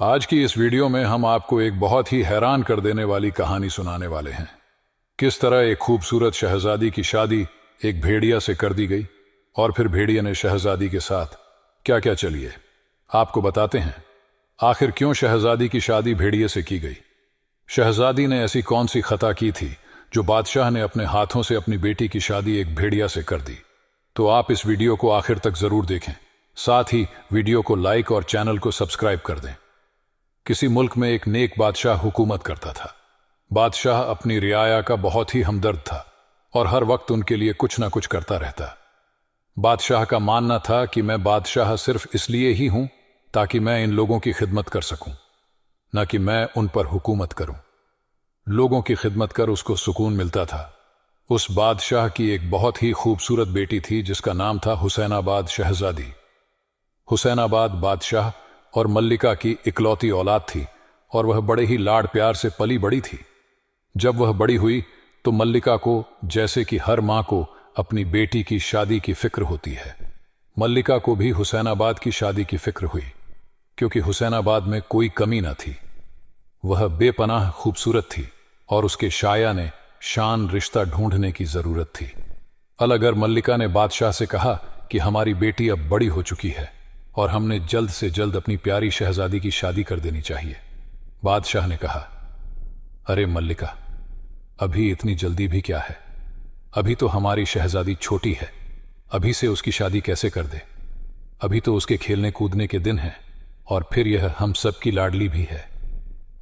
आज की इस वीडियो में हम आपको एक बहुत ही हैरान कर देने वाली कहानी सुनाने वाले हैं। किस तरह एक खूबसूरत शहजादी की शादी एक भेड़िया से कर दी गई और फिर भेड़िया ने शहजादी के साथ क्या क्या चलिए आपको बताते हैं। आखिर क्यों शहजादी की शादी भेड़िए से की गई? शहजादी ने ऐसी कौन सी खता की थी जो बादशाह ने अपने हाथों से अपनी बेटी की शादी एक भेड़िया से कर दी? तो आप इस वीडियो को आखिर तक जरूर देखें, साथ ही वीडियो को लाइक और चैनल को सब्सक्राइब कर दें। किसी मुल्क में एक नेक बादशाह हुकूमत करता था। बादशाह अपनी रियाया का बहुत ही हमदर्द था और हर वक्त उनके लिए कुछ ना कुछ करता रहता। बादशाह का मानना था कि मैं बादशाह सिर्फ इसलिए ही हूं ताकि मैं इन लोगों की खिदमत कर सकूं, न कि मैं उन पर हुकूमत करूं। लोगों की खिदमत कर उसको सुकून मिलता था। उस बादशाह की एक बहुत ही खूबसूरत बेटी थी जिसका नाम था हुसैनाबाद शहजादी। हुसैनाबाद बादशाह और मल्लिका की इकलौती औलाद थी और वह बड़े ही लाड़ प्यार से पली बड़ी थी। जब वह बड़ी हुई तो मल्लिका को, जैसे कि हर मां को अपनी बेटी की शादी की फिक्र होती है, मल्लिका को भी हुसैनाबाद की शादी की फिक्र हुई, क्योंकि हुसैनाबाद में कोई कमी न थी। वह बेपनाह खूबसूरत थी और उसके शाया ने शान रिश्ता ढूंढने की जरूरत थी। अलगर मल्लिका ने बादशाह से कहा कि हमारी बेटी अब बड़ी हो चुकी है और हमने जल्द से जल्द अपनी प्यारी शहजादी की शादी कर देनी चाहिए। बादशाह ने कहा, अरे मल्लिका, अभी इतनी जल्दी भी क्या है? अभी तो हमारी शहजादी छोटी है, अभी से उसकी शादी कैसे कर दे? अभी तो उसके खेलने कूदने के दिन हैं और फिर यह हम सब की लाडली भी है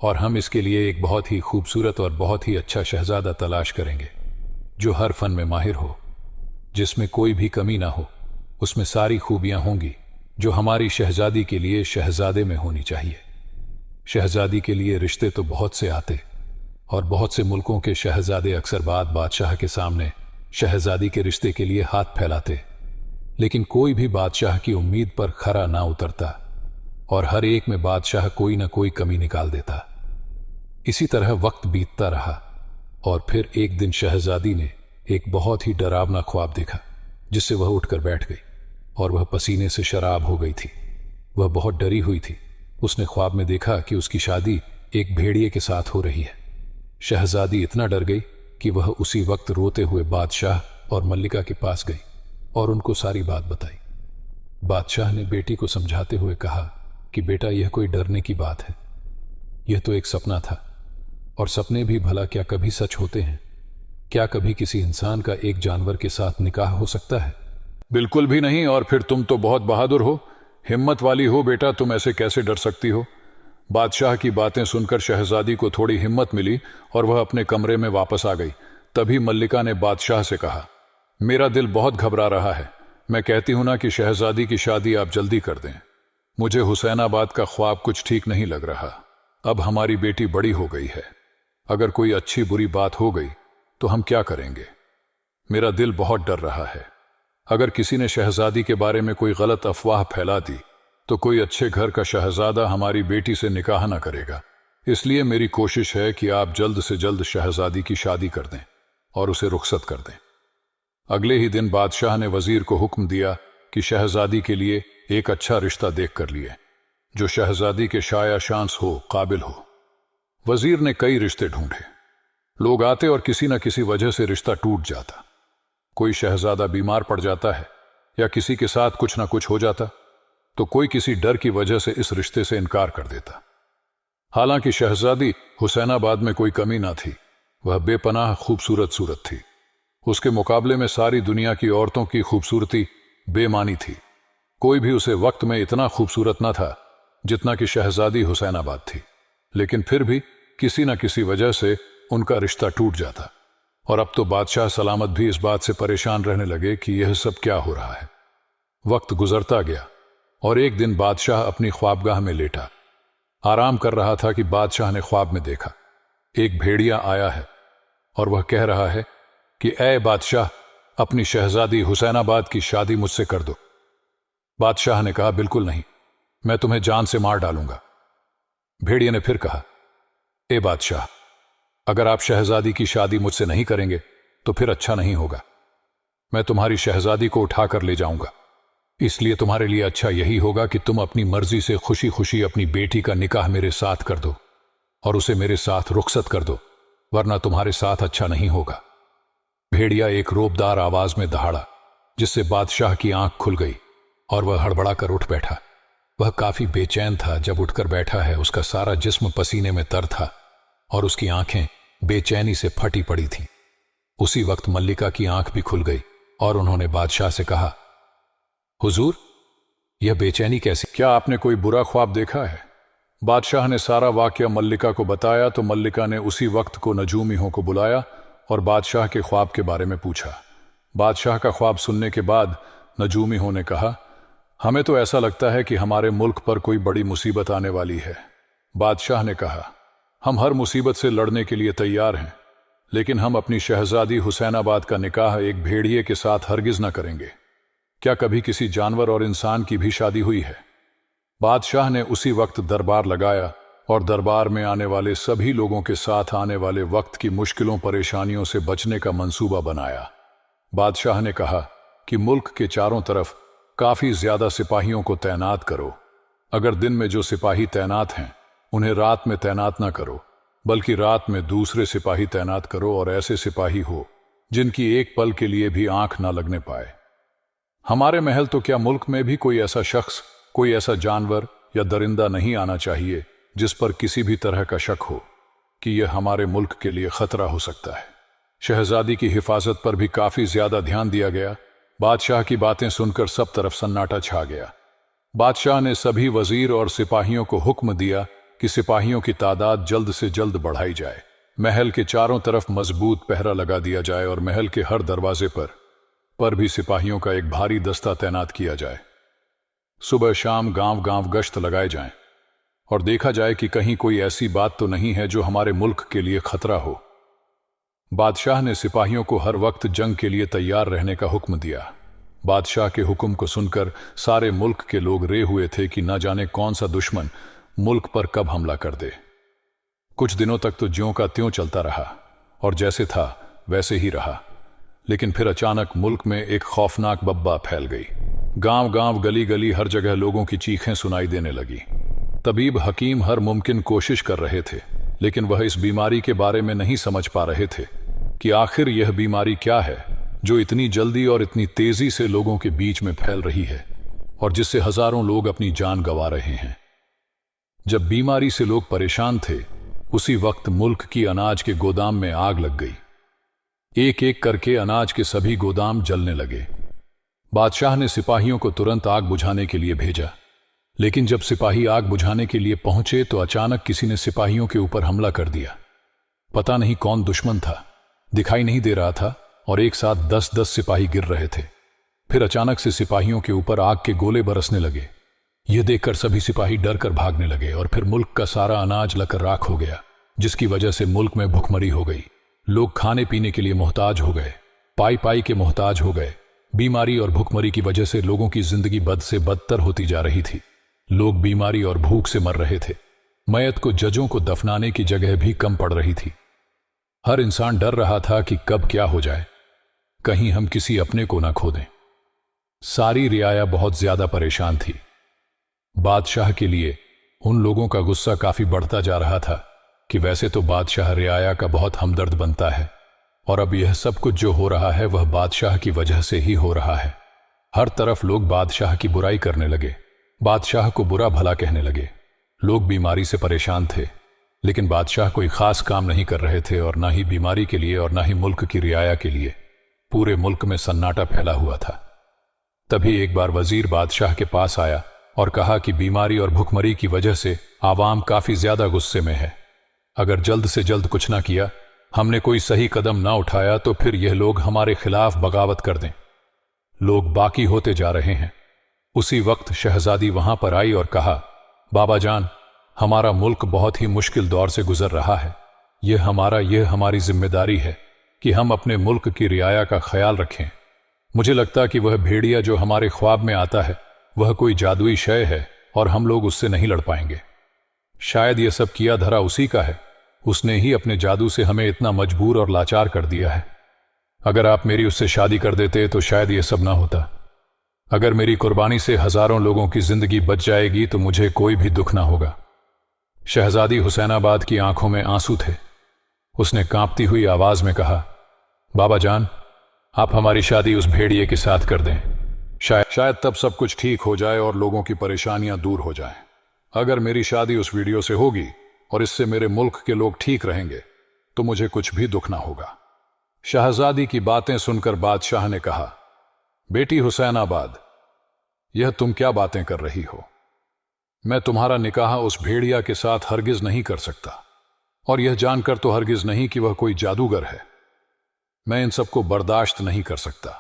और हम इसके लिए एक बहुत ही खूबसूरत और बहुत ही अच्छा शहजादा तलाश करेंगे जो हर फन में माहिर हो, जिसमें कोई भी कमी ना हो, उसमें सारी खूबियां होंगी जो हमारी शहजादी के लिए शहजादे में होनी चाहिए। शहजादी के लिए रिश्ते तो बहुत से आते और बहुत से मुल्कों के शहजादे अक्सर बादशाह के सामने शहजादी के रिश्ते के लिए हाथ फैलाते, लेकिन कोई भी बादशाह की उम्मीद पर खरा ना उतरता और हर एक में बादशाह कोई ना कोई कमी निकाल देता। इसी तरह वक्त बीतता रहा और फिर एक दिन शहजादी ने एक बहुत ही डरावना ख्वाब देखा जिससे वह उठकर बैठ गई और वह पसीने से शराब हो गई थी। वह बहुत डरी हुई थी। उसने ख्वाब में देखा कि उसकी शादी एक भेड़िए के साथ हो रही है। शहजादी इतना डर गई कि वह उसी वक्त रोते हुए बादशाह और मल्लिका के पास गई और उनको सारी बात बताई। बादशाह ने बेटी को समझाते हुए कहा कि बेटा, यह कोई डरने की बात है, यह तो एक सपना था और सपने भी भला क्या कभी सच होते हैं? क्या कभी किसी इंसान का एक जानवर के साथ निकाह हो सकता है? बिल्कुल भी नहीं। और फिर तुम तो बहुत बहादुर हो, हिम्मत वाली हो बेटा, तुम ऐसे कैसे डर सकती हो? बादशाह की बातें सुनकर शहजादी को थोड़ी हिम्मत मिली और वह अपने कमरे में वापस आ गई। तभी मल्लिका ने बादशाह से कहा, मेरा दिल बहुत घबरा रहा है। मैं कहती हूं ना कि शहजादी की शादी आप जल्दी कर दें। मुझे हुसैनाबाद का ख्वाब कुछ ठीक नहीं लग रहा। अब हमारी बेटी बड़ी हो गई है, अगर कोई अच्छी बुरी बात हो गई तो हम क्या करेंगे? मेरा दिल बहुत डर रहा है। अगर किसी ने शहजादी के बारे में कोई गलत अफवाह फैला दी तो कोई अच्छे घर का शहजादा हमारी बेटी से निकाह ना करेगा। इसलिए मेरी कोशिश है कि आप जल्द से जल्द शहजादी की शादी कर दें और उसे रुखसत कर दें। अगले ही दिन बादशाह ने वजीर को हुक्म दिया कि शहजादी के लिए एक अच्छा रिश्ता देख कर लिए जो शहजादी के शाया शांस हो, काबिल हो। वजीर ने कई रिश्ते ढूंढे। लोग आते और किसी न किसी वजह से रिश्ता टूट जाता। कोई शहजादा बीमार पड़ जाता है या किसी के साथ कुछ ना कुछ हो जाता तो कोई किसी डर की वजह से इस रिश्ते से इनकार कर देता। हालांकि शहजादी हुसैनाबाद में कोई कमी ना थी, वह बेपनाह खूबसूरत सूरत थी। उसके मुकाबले में सारी दुनिया की औरतों की खूबसूरती बेमानी थी। कोई भी उसे वक्त में इतना खूबसूरत ना था जितना कि शहजादी हुसैनाबाद थी। लेकिन फिर भी किसी न किसी वजह से उनका रिश्ता टूट जाता और अब तो बादशाह सलामत भी इस बात से परेशान रहने लगे कि यह सब क्या हो रहा है। वक्त गुजरता गया और एक दिन बादशाह अपनी ख्वाबगाह में लेटा आराम कर रहा था कि बादशाह ने ख्वाब में देखा एक भेड़िया आया है और वह कह रहा है कि ऐ बादशाह, अपनी शहजादी हुसैनाबाद की शादी मुझसे कर दो। बादशाह ने कहा, बिल्कुल नहीं, मैं तुम्हें जान से मार डालूंगा। भेड़िए ने फिर कहा, ए बादशाह, अगर आप शहजादी की शादी मुझसे नहीं करेंगे तो फिर अच्छा नहीं होगा। मैं तुम्हारी शहजादी को उठाकर ले जाऊंगा। इसलिए तुम्हारे लिए अच्छा यही होगा कि तुम अपनी मर्जी से खुशी खुशी अपनी बेटी का निकाह मेरे साथ कर दो और उसे मेरे साथ रुखसत कर दो, वरना तुम्हारे साथ अच्छा नहीं होगा। भेड़िया एक रोबदार आवाज में दहाड़ा, जिससे बादशाह की आंख खुल गई और वह हड़बड़ा कर उठ बैठा। वह काफी बेचैन था। जब उठकर बैठा है, उसका सारा जिस्म पसीने में तर था और उसकी आंखें बेचैनी से फटी पड़ी थीं। उसी वक्त मल्लिका की आंख भी खुल गई और उन्होंने बादशाह से कहा, हुजूर, यह बेचैनी कैसी? क्या आपने कोई बुरा ख्वाब देखा है? बादशाह ने सारा वाकया मल्लिका को बताया तो मल्लिका ने उसी वक्त को नजूमियों को बुलाया और बादशाह के ख्वाब के बारे में पूछा। बादशाह का ख्वाब सुनने के बाद नजूमियों ने कहा, हमें तो ऐसा लगता है कि हमारे मुल्क पर कोई बड़ी मुसीबत आने वाली है। बादशाह ने कहा, हम हर मुसीबत से लड़ने के लिए तैयार हैं, लेकिन हम अपनी शहजादी हुसैनाबाद का निकाह एक भेड़िए के साथ हरगिज न करेंगे। क्या कभी किसी जानवर और इंसान की भी शादी हुई है? बादशाह ने उसी वक्त दरबार लगाया और दरबार में आने वाले सभी लोगों के साथ आने वाले वक्त की मुश्किलों परेशानियों से बचने का मंसूबा बनाया। बादशाह ने कहा कि मुल्क के चारों तरफ काफी ज्यादा सिपाहियों को तैनात करो। अगर दिन में जो सिपाही तैनात हैं उन्हें रात में तैनात ना करो, बल्कि रात में दूसरे सिपाही तैनात करो और ऐसे सिपाही हो जिनकी एक पल के लिए भी आंख ना लगने पाए। हमारे महल तो क्या मुल्क में भी कोई ऐसा शख्स, कोई ऐसा जानवर या दरिंदा नहीं आना चाहिए जिस पर किसी भी तरह का शक हो कि यह हमारे मुल्क के लिए खतरा हो सकता है। शहजादी की हिफाजत पर भी काफी ज्यादा ध्यान दिया गया। बादशाह की बातें सुनकर सब तरफ सन्नाटा छा गया। बादशाह ने सभी वजीर और सिपाहियों को हुक्म दिया कि सिपाहियों की तादाद जल्द से जल्द बढ़ाई जाए। महल के चारों तरफ मजबूत पहरा लगा दिया जाए और महल के हर दरवाजे पर भी सिपाहियों का एक भारी दस्ता तैनात किया जाए। सुबह शाम गांव गांव गश्त लगाए जाएं और देखा जाए कि कहीं कोई ऐसी बात तो नहीं है जो हमारे मुल्क के लिए खतरा हो। बादशाह ने सिपाहियों को हर वक्त जंग के लिए तैयार रहने का हुक्म दिया। बादशाह के हुक्म को सुनकर सारे मुल्क के लोग रे हुए थे कि न जाने कौन सा दुश्मन मुल्क पर कब हमला कर दे। कुछ दिनों तक तो ज्यों का त्यों चलता रहा और जैसे था वैसे ही रहा, लेकिन फिर अचानक मुल्क में एक खौफनाक बब्बा फैल गई। गांव गांव गली गली हर जगह लोगों की चीखें सुनाई देने लगी। तबीब हकीम हर मुमकिन कोशिश कर रहे थे, लेकिन वह इस बीमारी के बारे में नहीं समझ पा रहे थे कि आखिर यह बीमारी क्या है जो इतनी जल्दी और इतनी तेजी से लोगों के बीच में फैल रही है और जिससे हजारों लोग अपनी जान गंवा रहे हैं। जब बीमारी से लोग परेशान थे, उसी वक्त मुल्क की अनाज के गोदाम में आग लग गई। एक एक करके अनाज के सभी गोदाम जलने लगे। बादशाह ने सिपाहियों को तुरंत आग बुझाने के लिए भेजा, लेकिन जब सिपाही आग बुझाने के लिए पहुंचे तो अचानक किसी ने सिपाहियों के ऊपर हमला कर दिया। पता नहीं कौन दुश्मन था, दिखाई नहीं दे रहा था और एक साथ 10-10 सिपाही गिर रहे थे। फिर अचानक से सिपाहियों के ऊपर आग के गोले बरसने लगे। यह देखकर सभी सिपाही डर कर भागने लगे और फिर मुल्क का सारा अनाज लकर राख हो गया, जिसकी वजह से मुल्क में भुखमरी हो गई। लोग खाने पीने के लिए मोहताज हो गए, पाई पाई के मोहताज हो गए। बीमारी और भुखमरी की वजह से लोगों की जिंदगी बद से बदतर होती जा रही थी। लोग बीमारी और भूख से मर रहे थे। मयत को जजों को दफनाने की जगह भी कम पड़ रही थी। हर इंसान डर रहा था कि कब क्या हो जाए, कहीं हम किसी अपने को ना खो दें। सारी रियाया बहुत ज्यादा परेशान थी। बादशाह के लिए उन लोगों का गुस्सा काफी बढ़ता जा रहा था कि वैसे तो बादशाह रियाया का बहुत हमदर्द बनता है और अब यह सब कुछ जो हो रहा है वह बादशाह की वजह से ही हो रहा है। हर तरफ लोग बादशाह की बुराई करने लगे, बादशाह को बुरा भला कहने लगे। लोग बीमारी से परेशान थे, लेकिन बादशाह कोई खास काम नहीं कर रहे थे और ना ही बीमारी के लिए और ना ही मुल्क की रियाया के लिए। पूरे मुल्क में सन्नाटा फैला हुआ था। तभी एक बार वजीर बादशाह के पास आया और कहा कि बीमारी और भुखमरी की वजह से आवाम काफी ज्यादा गुस्से में है। अगर जल्द से जल्द कुछ ना किया, हमने कोई सही कदम ना उठाया तो फिर यह लोग हमारे खिलाफ बगावत कर दें। लोग बाकी होते जा रहे हैं। उसी वक्त शहजादी वहां पर आई और कहा, बाबा जान, हमारा मुल्क बहुत ही मुश्किल दौर से गुजर रहा है। यह हमारी जिम्मेदारी है कि हम अपने मुल्क की रियाया का ख्याल रखें। मुझे लगता कि वह भेड़िया जो हमारे ख्वाब में आता है वह कोई जादुई शय है और हम लोग उससे नहीं लड़ पाएंगे। शायद यह सब किया धरा उसी का है। उसने ही अपने जादू से हमें इतना मजबूर और लाचार कर दिया है। अगर आप मेरी उससे शादी कर देते तो शायद यह सब ना होता। अगर मेरी कुर्बानी से हजारों लोगों की जिंदगी बच जाएगी तो मुझे कोई भी दुख ना होगा। शहजादी हुसैनाबाद की आंखों में आंसू थे। उसने कांपती हुई आवाज में कहा, बाबा जान, आप हमारी शादी उस भेड़िए के साथ कर दें। शायद तब सब कुछ ठीक हो जाए और लोगों की परेशानियां दूर हो जाएं। अगर मेरी शादी उस वीडियो से होगी और इससे मेरे मुल्क के लोग ठीक रहेंगे तो मुझे कुछ भी दुख ना होगा। शहजादी की बातें सुनकर बादशाह ने कहा, बेटी हुसैनाबाद, यह तुम क्या बातें कर रही हो? मैं तुम्हारा निकाह उस भेड़िया के साथ हरगिज नहीं कर सकता, और यह जानकर तो हरगिज नहीं कि वह कोई जादूगर है। मैं इन सबको बर्दाश्त नहीं कर सकता।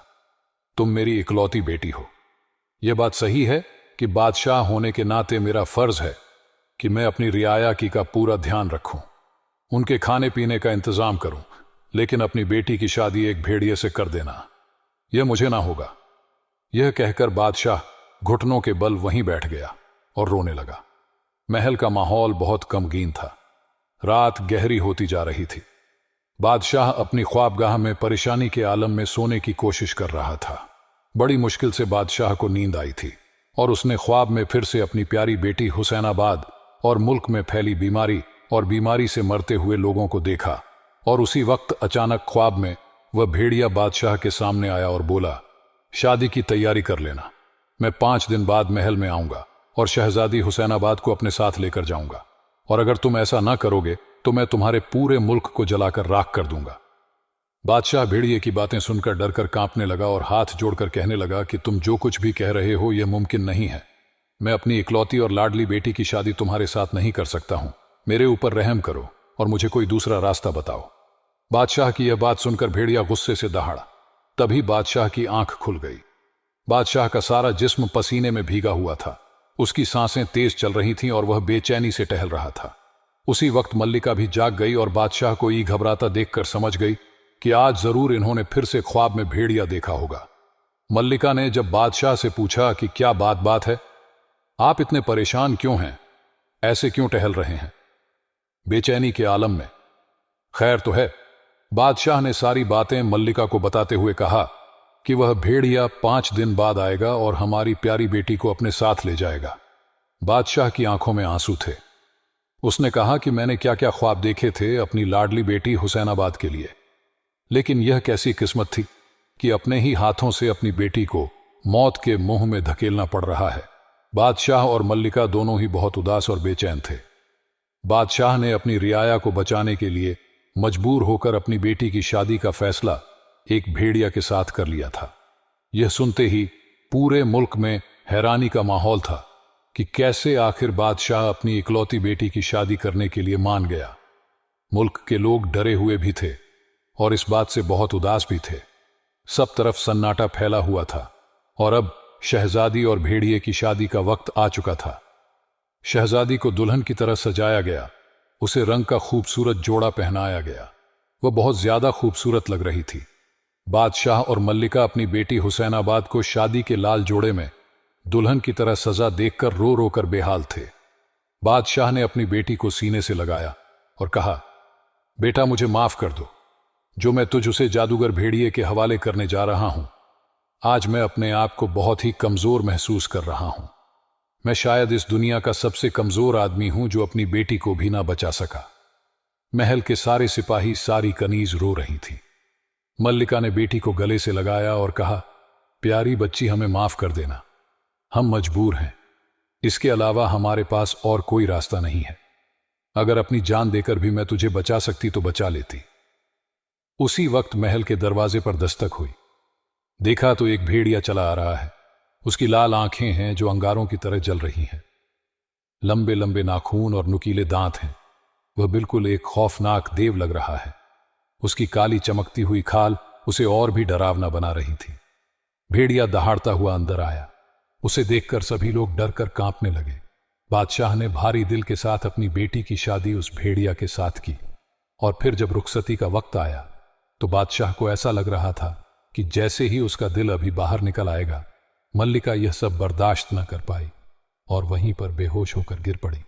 तुम मेरी इकलौती बेटी हो। यह बात सही है कि बादशाह होने के नाते मेरा फर्ज है कि मैं अपनी रियाया की का पूरा ध्यान रखूं, उनके खाने पीने का इंतजाम करूं, लेकिन अपनी बेटी की शादी एक भेड़िए से कर देना, यह मुझे ना होगा। यह कहकर बादशाह घुटनों के बल वहीं बैठ गया और रोने लगा। महल का माहौल बहुत गमगीन था। रात गहरी होती जा रही थी। बादशाह अपनी ख्वाबगाह में परेशानी के आलम में सोने की कोशिश कर रहा था। बड़ी मुश्किल से बादशाह को नींद आई थी और उसने ख्वाब में फिर से अपनी प्यारी बेटी हुसैनाबाद और मुल्क में फैली बीमारी और बीमारी से मरते हुए लोगों को देखा। और उसी वक्त अचानक ख्वाब में वह भेड़िया बादशाह के सामने आया और बोला, शादी की तैयारी कर लेना। मैं 5 दिन बाद महल में आऊंगा और शहजादी हुसैनाबाद को अपने साथ लेकर जाऊंगा, और अगर तुम ऐसा ना करोगे तो मैं तुम्हारे पूरे मुल्क को जलाकर राख कर दूंगा। बादशाह भेड़िए की बातें सुनकर डरकर कांपने लगा और हाथ जोड़कर कहने लगा कि तुम जो कुछ भी कह रहे हो यह मुमकिन नहीं है। मैं अपनी इकलौती और लाडली बेटी की शादी तुम्हारे साथ नहीं कर सकता हूं। मेरे ऊपर रहम करो और मुझे कोई दूसरा रास्ता बताओ। बादशाह की यह बात सुनकर भेड़िया गुस्से से दहाड़ा। तभी बादशाह की आंख खुल गई। बादशाह का सारा जिस्म पसीने में भीगा हुआ था। उसकी सांसें तेज चल रही थीं और वह बेचैनी से टहल रहा था। उसी वक्त मल्लिका भी जाग गई और बादशाह को ये घबराता देखकर समझ गई कि आज जरूर इन्होंने फिर से ख्वाब में भेड़िया देखा होगा। मल्लिका ने जब बादशाह से पूछा कि क्या बात है, आप इतने परेशान क्यों हैं, ऐसे क्यों टहल रहे हैं बेचैनी के आलम में? खैर तो है। बादशाह ने सारी बातें मल्लिका को बताते हुए कहा कि वह भेड़िया 5 दिन बाद आएगा और हमारी प्यारी बेटी को अपने साथ ले जाएगा। बादशाह की आंखों में आंसू थे। उसने कहा कि मैंने क्या क्या ख्वाब देखे थे अपनी लाडली बेटी हुसैनाबाद के लिए, लेकिन यह कैसी किस्मत थी कि अपने ही हाथों से अपनी बेटी को मौत के मुंह में धकेलना पड़ रहा है। बादशाह और मल्लिका दोनों ही बहुत उदास और बेचैन थे। बादशाह ने अपनी रियाया को बचाने के लिए मजबूर होकर अपनी बेटी की शादी का फैसला एक भेड़िया के साथ कर लिया था। यह सुनते ही पूरे मुल्क में हैरानी का माहौल था कि कैसे आखिर बादशाह अपनी इकलौती बेटी की शादी करने के लिए मान गया। मुल्क के लोग डरे हुए भी थे और इस बात से बहुत उदास भी थे। सब तरफ सन्नाटा फैला हुआ था और अब शहजादी और भेड़िए की शादी का वक्त आ चुका था। शहजादी को दुल्हन की तरह सजाया गया। उसे रंग का खूबसूरत जोड़ा पहनाया गया। वह बहुत ज्यादा खूबसूरत लग रही थी। बादशाह और मल्लिका अपनी बेटी हुसैनाबाद को शादी के लाल जोड़े में दुल्हन की तरह सजा देखकर रो रो कर बेहाल थे। बादशाह ने अपनी बेटी को सीने से लगाया और कहा, बेटा मुझे माफ कर दो। जो मैं तुझ उसे जादूगर भेड़िए के हवाले करने जा रहा हूं, आज मैं अपने आप को बहुत ही कमजोर महसूस कर रहा हूं। मैं शायद इस दुनिया का सबसे कमजोर आदमी हूं जो अपनी बेटी को भी ना बचा सका। महल के सारे सिपाही, सारी कनीज रो रही थी। मल्लिका ने बेटी को गले से लगाया और कहा, प्यारी बच्ची, हमें माफ कर देना। हम मजबूर हैं। इसके अलावा हमारे पास और कोई रास्ता नहीं है। अगर अपनी जान देकर भी मैं तुझे बचा सकती तो बचा लेती। उसी वक्त महल के दरवाजे पर दस्तक हुई। देखा तो एक भेड़िया चला आ रहा है। उसकी लाल आंखें हैं जो अंगारों की तरह जल रही हैं। लंबे लंबे नाखून और नुकीले दांत हैं। वह बिल्कुल एक खौफनाक देव लग रहा है। उसकी काली चमकती हुई खाल उसे और भी डरावना बना रही थी। भेड़िया दहाड़ता हुआ अंदर आया। उसे देखकर सभी लोग डर कर कांपने लगे। बादशाह ने भारी दिल के साथ अपनी बेटी की शादी उस भेड़िया के साथ की, और फिर जब रुखसती का वक्त आया तो बादशाह को ऐसा लग रहा था कि जैसे ही उसका दिल अभी बाहर निकल आएगा, मल्लिका यह सब बर्दाश्त न कर पाई और वहीं पर बेहोश होकर गिर पड़ी।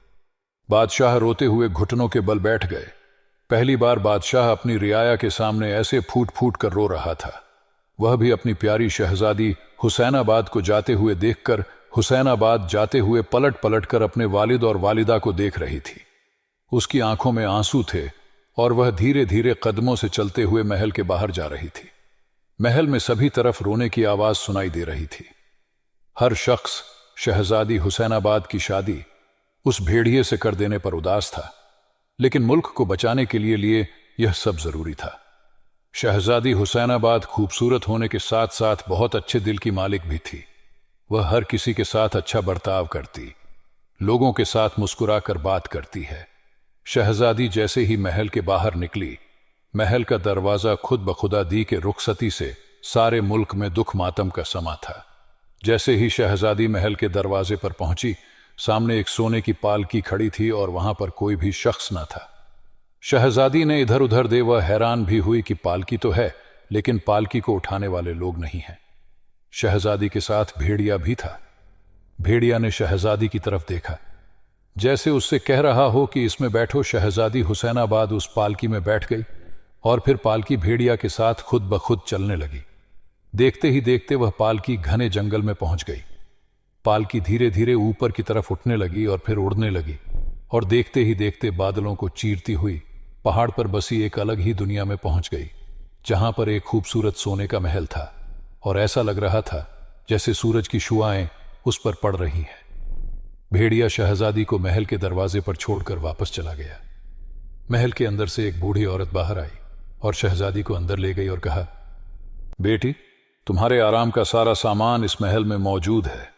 बादशाह रोते हुए घुटनों के बल बैठ गए। पहली बार बादशाह अपनी रियाया के सामने ऐसे फूट फूट कर रो रहा था। वह भी अपनी प्यारी शहजादी हुसैनाबाद को जाते हुए देखकर हुसैनाबाद जाते हुए पलट पलट कर अपने वालिद और वालिदा को देख रही थी। उसकी आंखों में आंसू थे और वह धीरे धीरे कदमों से चलते हुए महल के बाहर जा रही थी। महल में सभी तरफ रोने की आवाज सुनाई दे रही थी। हर शख्स शहजादी हुसैनाबाद की शादी उस भेड़िए से कर देने पर उदास था, लेकिन मुल्क को बचाने के लिए यह सब जरूरी था। शहजादी हुसैनाबाद खूबसूरत होने के साथ साथ बहुत अच्छे दिल की मालिक भी थी। वह हर किसी के साथ अच्छा बर्ताव करती, लोगों के साथ मुस्कुराकर बात करती है। शहजादी जैसे ही महल के बाहर निकली, महल का दरवाजा खुद बखुदा दी के रुखसती से सारे मुल्क में दुख मातम का समा था। जैसे ही शहजादी महल के दरवाजे पर पहुंची, सामने एक सोने की पालकी खड़ी थी और वहां पर कोई भी शख्स न था। शहजादी ने इधर उधर दे वह हैरान भी हुई कि पालकी तो है, लेकिन पालकी को उठाने वाले लोग नहीं हैं। शहजादी के साथ भेड़िया भी था। भेड़िया ने शहजादी की तरफ देखा, जैसे उससे कह रहा हो कि इसमें बैठो। शहजादी हुसैनाबाद उस पालकी में बैठ गई और फिर पालकी भेड़िया के साथ खुद ब खुद चलने लगी। देखते ही देखते वह पालकी घने जंगल में पहुंच गई। पालकी धीरे धीरे ऊपर की तरफ उठने लगी और फिर उड़ने लगी और देखते ही देखते बादलों को चीरती हुई पहाड़ पर बसी एक अलग ही दुनिया में पहुंच गई, जहां पर एक खूबसूरत सोने का महल था और ऐसा लग रहा था जैसे सूरज की शुआएं उस पर पड़ रही हैं। भेड़िया शहजादी को महल के दरवाजे पर छोड़कर वापस चला गया। महल के अंदर से एक बूढ़ी औरत बाहर आई और शहजादी को अंदर ले गई और कहा, बेटी, तुम्हारे आराम का सारा सामान इस महल में मौजूद है।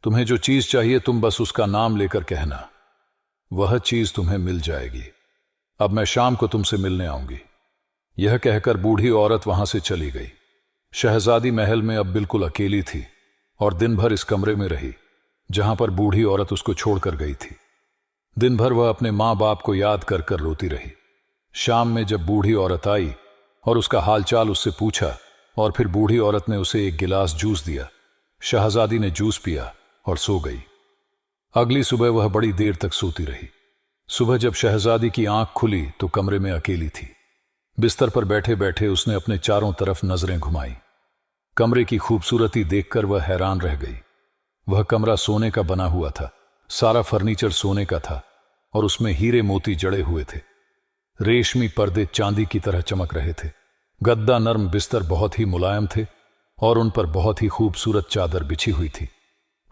तुम्हें जो चीज चाहिए तुम बस उसका नाम लेकर कहना, वह चीज तुम्हें मिल जाएगी। अब मैं शाम को तुमसे मिलने आऊंगी। यह कहकर बूढ़ी औरत वहां से चली गई। शहजादी महल में अब बिल्कुल अकेली थी और दिन भर इस कमरे में रही जहां पर बूढ़ी औरत उसको छोड़कर गई थी। दिन भर वह अपने मां बाप को याद कर कर रोती रही। शाम में जब बूढ़ी औरत आई और उसका हालचाल उससे पूछा और फिर बूढ़ी औरत ने उसे एक गिलास जूस दिया, शहजादी ने जूस पिया और सो गई। अगली सुबह वह बड़ी देर तक सोती रही। सुबह जब शहजादी की आंख खुली तो कमरे में अकेली थी। बिस्तर पर बैठे बैठे उसने अपने चारों तरफ नजरें घुमाई। कमरे की खूबसूरती देखकर वह हैरान रह गई। वह कमरा सोने का बना हुआ था, सारा फर्नीचर सोने का था और उसमें हीरे मोती जड़े हुए थे। रेशमी पर्दे चांदी की तरह चमक रहे थे। गद्दा नर्म, बिस्तर बहुत ही मुलायम थे और उन पर बहुत ही खूबसूरत चादर बिछी हुई थी।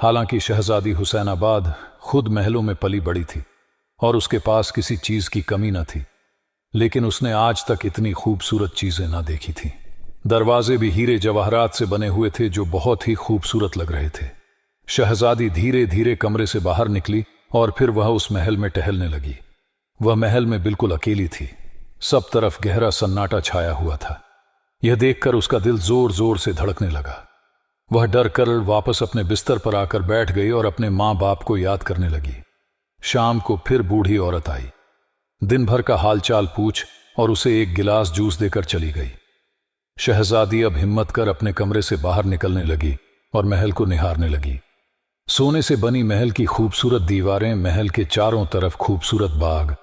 हालांकि शहजादी हुसैनाबाद खुद महलों में पली बड़ी थी और उसके पास किसी चीज की कमी न थी, लेकिन उसने आज तक इतनी खूबसूरत चीजें ना देखी थी। दरवाजे भी हीरे जवाहरात से बने हुए थे जो बहुत ही खूबसूरत लग रहे थे। शहजादी धीरे धीरे कमरे से बाहर निकली और फिर वह उस महल में टहलने लगी। वह महल में बिल्कुल अकेली थी। सब तरफ गहरा सन्नाटा छाया हुआ था। यह देखकर उसका दिल जोर जोर से धड़कने लगा। वह डर कर वापस अपने बिस्तर पर आकर बैठ गई और अपने मां बाप को याद करने लगी। शाम को फिर बूढ़ी औरत आई। दिन भर का हालचाल पूछ और उसे एक गिलास जूस देकर चली गई। शहजादी अब हिम्मत कर अपने कमरे से बाहर निकलने लगी और महल को निहारने लगी। सोने से बनी महल की खूबसूरत दीवारें, महल के चारों तरफ खूबसूरत बाग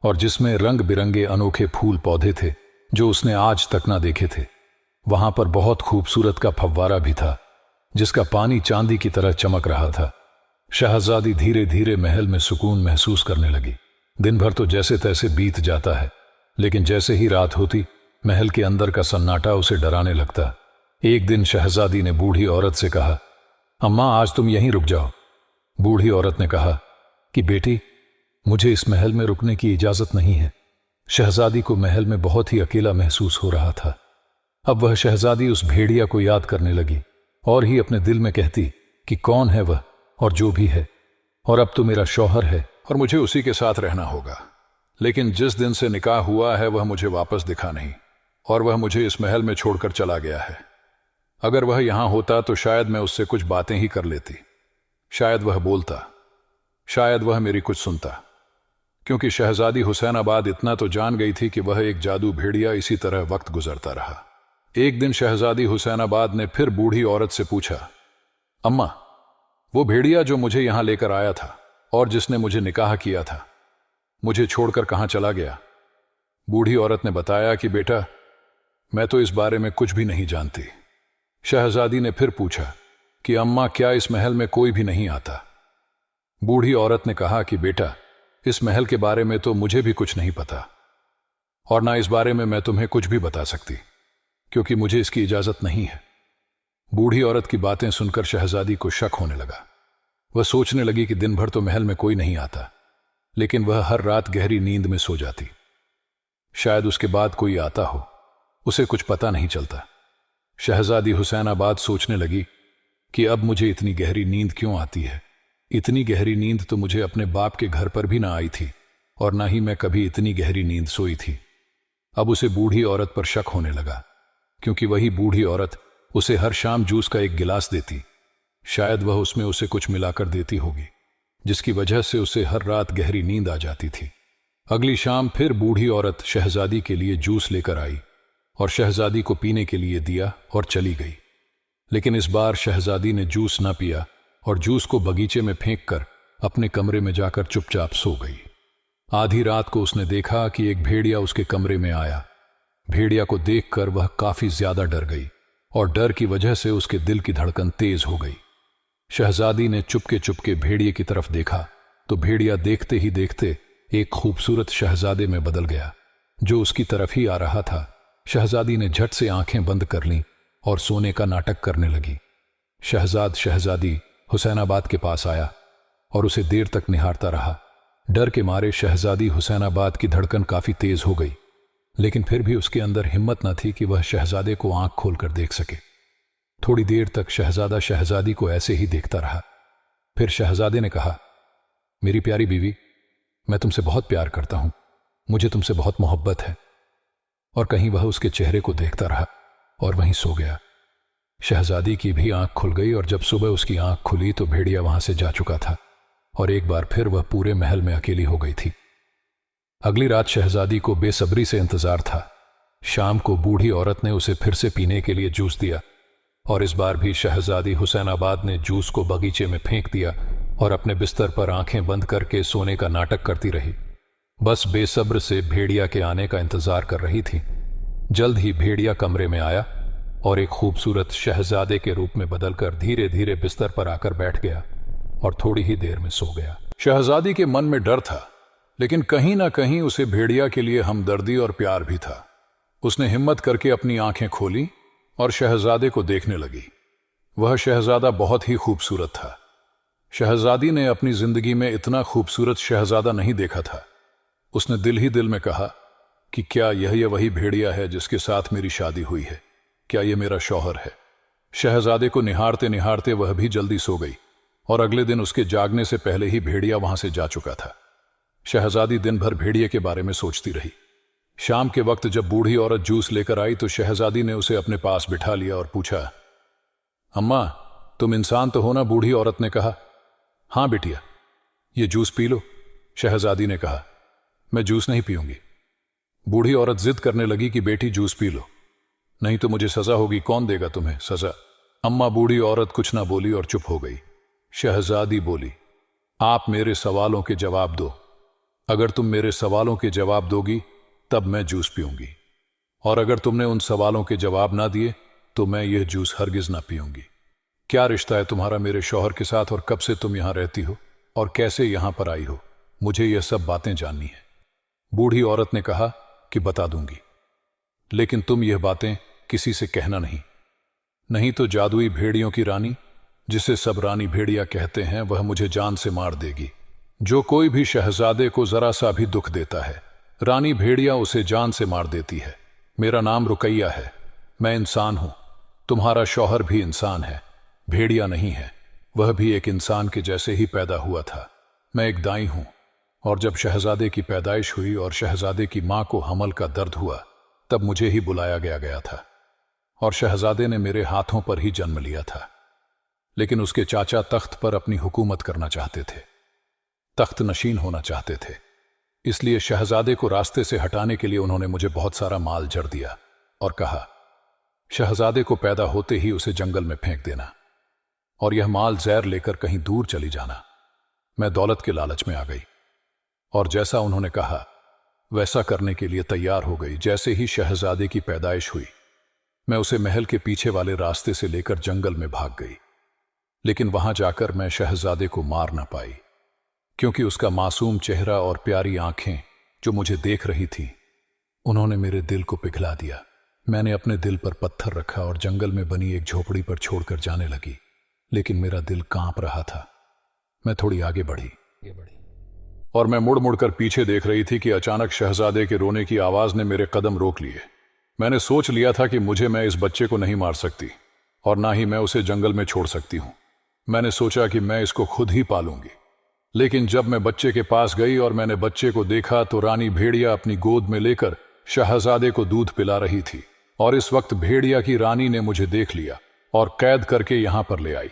और जिसमें रंग बिरंगे अनोखे फूल पौधे थे जो उसने आज तक ना देखे थे। वहां पर बहुत खूबसूरत का फव्वारा भी था जिसका पानी चांदी की तरह चमक रहा था। शहजादी धीरे धीरे महल में सुकून महसूस करने लगी। दिन भर तो जैसे तैसे बीत जाता है, लेकिन जैसे ही रात होती महल के अंदर का सन्नाटा उसे डराने लगता। एक दिन शहजादी ने बूढ़ी औरत से कहा, अम्मा, आज तुम यहीं रुक जाओ। बूढ़ी औरत ने कहा कि बेटी, मुझे इस महल में रुकने की इजाजत नहीं है। शहजादी को महल में बहुत ही अकेला महसूस हो रहा था। अब वह शहजादी उस भेड़िया को याद करने लगी और ही अपने दिल में कहती कि कौन है वह और जो भी है, और अब तो मेरा शौहर है और मुझे उसी के साथ रहना होगा। लेकिन जिस दिन से निकाह हुआ है वह मुझे वापस दिखा नहीं और वह मुझे इस महल में छोड़कर चला गया है। अगर वह यहां होता तो शायद मैं उससे कुछ बातें ही कर लेती। शायद वह बोलता, शायद वह मेरी कुछ सुनता, क्योंकि शहजादी हुसैनाबाद इतना तो जान गई थी कि वह एक जादू भेड़िया। इसी तरह वक्त गुजरता रहा। एक दिन शहजादी हुसैनाबाद ने फिर बूढ़ी औरत से पूछा, अम्मा, वो भेड़िया जो मुझे यहां लेकर आया था और जिसने मुझे निकाह किया था, मुझे छोड़कर कहां चला गया? बूढ़ी औरत ने बताया कि बेटा, मैं तो इस बारे में कुछ भी नहीं जानती। शहजादी ने फिर पूछा कि अम्मा, क्या इस महल में कोई भी नहीं आता? बूढ़ी औरत ने कहा कि बेटा, इस महल के बारे में तो मुझे भी कुछ नहीं पता, और ना इस बारे में मैं तुम्हें कुछ भी बता सकती, क्योंकि मुझे इसकी इजाजत नहीं है। बूढ़ी औरत की बातें सुनकर शहजादी को शक होने लगा। वह सोचने लगी कि दिन भर तो महल में कोई नहीं आता, लेकिन वह हर रात गहरी नींद में सो जाती। शायद उसके बाद कोई आता हो, उसे कुछ पता नहीं चलता। शहजादी हुसैनाबाद सोचने लगी कि अब मुझे इतनी गहरी नींद क्यों आती है। इतनी गहरी नींद तो मुझे अपने बाप के घर पर भी ना आई थी, और ना ही मैं कभी इतनी गहरी नींद सोई थी। अब उसे बूढ़ी औरत पर शक होने लगा, क्योंकि वही बूढ़ी औरत उसे हर शाम जूस का एक गिलास देती। शायद वह उसमें उसे कुछ मिलाकर देती होगी, जिसकी वजह से उसे हर रात गहरी नींद आ जाती थी। अगली शाम फिर बूढ़ी औरत शहजादी के लिए जूस लेकर आई और शहजादी को पीने के लिए दिया और चली गई। लेकिन इस बार शहजादी ने जूस ना पिया और जूस को बगीचे में फेंककर अपने कमरे में जाकर चुपचाप सो गई। आधी रात को उसने देखा कि एक भेड़िया उसके कमरे में आया। भेड़िया को देखकर वह काफी ज्यादा डर गई और डर की वजह से उसके दिल की धड़कन तेज हो गई। शहजादी ने चुपके चुपके भेड़िए की तरफ देखा तो भेड़िया देखते ही देखते एक खूबसूरत शहजादे में बदल गया, जो उसकी तरफ ही आ रहा था। शहजादी ने झट से आंखें बंद कर लीं और सोने का नाटक करने लगी। शहजादी हुसैनाबाद के पास आया और उसे देर तक निहारता रहा। डर के मारे शहजादी हुसैनाबाद की धड़कन काफी तेज हो गई, लेकिन फिर भी उसके अंदर हिम्मत न थी कि वह शहजादे को आंख खोलकर देख सके। थोड़ी देर तक शहजादा शहजादी को ऐसे ही देखता रहा। फिर शहजादे ने कहा, मेरी प्यारी बीवी, मैं तुमसे बहुत प्यार करता हूं, मुझे तुमसे बहुत मोहब्बत है। और कहीं वह उसके चेहरे को देखता रहा और वहीं सो गया। शहजादी की भी आंख खुल गई और जब सुबह उसकी आंख खुली तो भेड़िया वहां से जा चुका था और एक बार फिर वह पूरे महल में अकेली हो गई थी। अगली रात शहजादी को बेसब्री से इंतजार था। शाम को बूढ़ी औरत ने उसे फिर से पीने के लिए जूस दिया और इस बार भी शहजादी हुसैनाबाद ने जूस को बगीचे में फेंक दिया और अपने बिस्तर पर आंखें बंद करके सोने का नाटक करती रही। बस बेसब्र से भेड़िया के आने का इंतजार कर रही थी। जल्द ही भेड़िया कमरे में आया और एक खूबसूरत शहजादे के रूप में बदलकर धीरे धीरे बिस्तर पर आकर बैठ गया और थोड़ी ही देर में सो गया। शहजादी के मन में डर था, लेकिन कहीं ना कहीं उसे भेड़िया के लिए हमदर्दी और प्यार भी था। उसने हिम्मत करके अपनी आंखें खोली और शहजादे को देखने लगी। वह शहजादा बहुत ही खूबसूरत था। शहजादी ने अपनी जिंदगी में इतना खूबसूरत शहजादा नहीं देखा था। उसने दिल ही दिल में कहा कि क्या यह वही भेड़िया है जिसके साथ मेरी शादी हुई है? क्या यह मेरा शौहर है? शहजादे को निहारते निहारते वह भी जल्दी सो गई और अगले दिन उसके जागने से पहले ही भेड़िया वहां से जा चुका था। शहजादी दिन भर भेड़िए के बारे में सोचती रही। शाम के वक्त जब बूढ़ी औरत जूस लेकर आई तो शहजादी ने उसे अपने पास बिठा लिया और पूछा, अम्मा, तुम इंसान तो हो ना? बूढ़ी औरत ने कहा, हां बिटिया, ये जूस पी लो। शहजादी ने कहा, मैं जूस नहीं पीऊंगी। बूढ़ी औरत जिद करने लगी कि बेटी जूस पी लो, नहीं तो मुझे सजा होगी। कौन देगा तुम्हें सजा? अम्मा, बूढ़ी औरत कुछ ना बोली और चुप हो गई। शहजादी बोली, आप मेरे सवालों के जवाब दो। अगर तुम मेरे सवालों के जवाब दोगी तब मैं जूस पीऊंगी, और अगर तुमने उन सवालों के जवाब ना दिए तो मैं यह जूस हरगिज ना पीऊंगी। क्या रिश्ता है तुम्हारा मेरे शौहर के साथ, और कब से तुम यहां रहती हो और कैसे यहां पर आई हो? मुझे यह सब बातें जाननी है। बूढ़ी औरत ने कहा कि बता दूंगी, लेकिन तुम यह बातें किसी से कहना नहीं तो जादुई भेड़ियों की रानी, जिसे सब रानी भेड़िया कहते हैं, वह मुझे जान से मार देगी। जो कोई भी शहजादे को जरा सा भी दुख देता है, रानी भेड़िया उसे जान से मार देती है। मेरा नाम रुकैया है, मैं इंसान हूं, तुम्हारा शौहर भी इंसान है, भेड़िया नहीं है। वह भी एक इंसान के जैसे ही पैदा हुआ था। मैं एक दाई हूं, और जब शहजादे की पैदाइश हुई और शहजादे की मां को हमल का दर्द हुआ तब मुझे ही बुलाया गया था, और शहजादे ने मेरे हाथों पर ही जन्म लिया था। लेकिन उसके चाचा तख्त पर अपनी हुकूमत करना चाहते थे, तख्त नशीन होना चाहते थे। इसलिए शहजादे को रास्ते से हटाने के लिए उन्होंने मुझे बहुत सारा माल जड़ दिया और कहा, शहजादे को पैदा होते ही उसे जंगल में फेंक देना और यह माल जहर लेकर कहीं दूर चली जाना। मैं दौलत के लालच में आ गई और जैसा उन्होंने कहा वैसा करने के लिए तैयार हो गई। जैसे ही शहजादे की पैदाइश हुई मैं उसे महल के पीछे वाले रास्ते से लेकर जंगल में भाग गई, लेकिन वहां जाकर मैं शहजादे को मार न पाई, क्योंकि उसका मासूम चेहरा और प्यारी आंखें जो मुझे देख रही थी, उन्होंने मेरे दिल को पिघला दिया। मैंने अपने दिल पर पत्थर रखा और जंगल में बनी एक झोपड़ी पर छोड़कर जाने लगी, लेकिन मेरा दिल कांप रहा था। मैं थोड़ी आगे बढ़ी और मैं मुड़ मुड़ कर पीछे देख रही थी कि अचानक शहजादे के रोने की आवाज ने मेरे कदम रोक लिए। मैंने सोच लिया था कि मैं इस बच्चे को नहीं मार सकती और ना ही मैं उसे जंगल में छोड़ सकती हूं। मैंने सोचा कि मैं इसको खुद ही पालूंगी। लेकिन जब मैं बच्चे के पास गई और मैंने बच्चे को देखा तो रानी भेड़िया अपनी गोद में लेकर शहजादे को दूध पिला रही थी, और इस वक्त भेड़िया की रानी ने मुझे देख लिया और कैद करके यहां पर ले आई।